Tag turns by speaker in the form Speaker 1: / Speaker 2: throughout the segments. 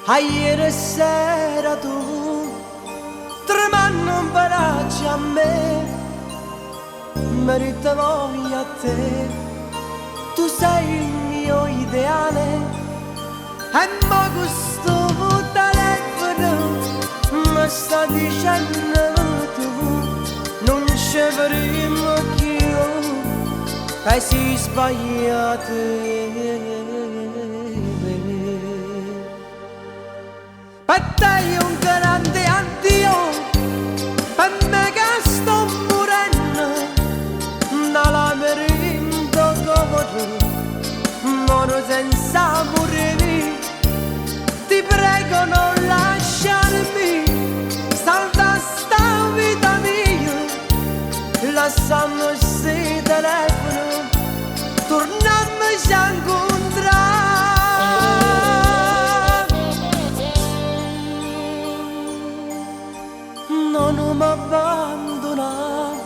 Speaker 1: A ieri sera tu tremando un braccio a me, merita voglia a te, tu sei il mio ideale, e mo questo telefono mi sta dicendo tu non ci faremo più e si sbagliate. Per te è un grande addio, per me che sto morendo, da labirinto come tu, moro senza morire. Ti prego non lasciarmi, salva sta vita mia, lasciamo sti telefono, tornammoci a incontrare. Non mi abbandonare,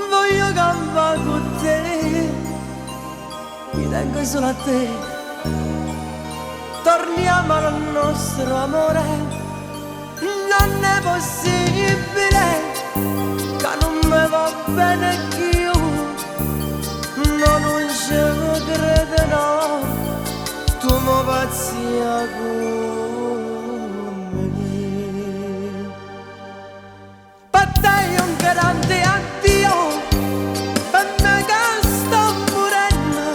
Speaker 1: voglio campare con te, mi tengo solo a te, torniamo al nostro amore, non è possibile che non mi va bene più, no, non ci credo, no, tu mi pazzia con me. Grande addio, per me che sto morendo,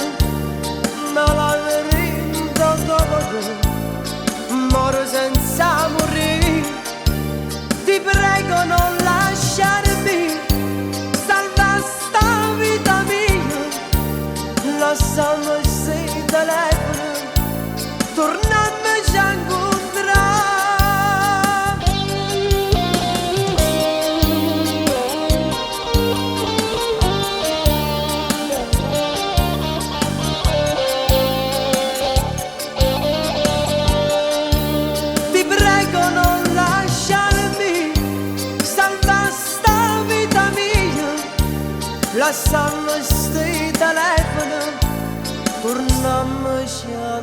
Speaker 1: ma labirinto come tu, moro senza morire. Ti prego non lasciarmi, salva sta vita mia, lasciamo sti telefono, tornammoci a incontrare. Lasciamo sti telefono, tornammoci a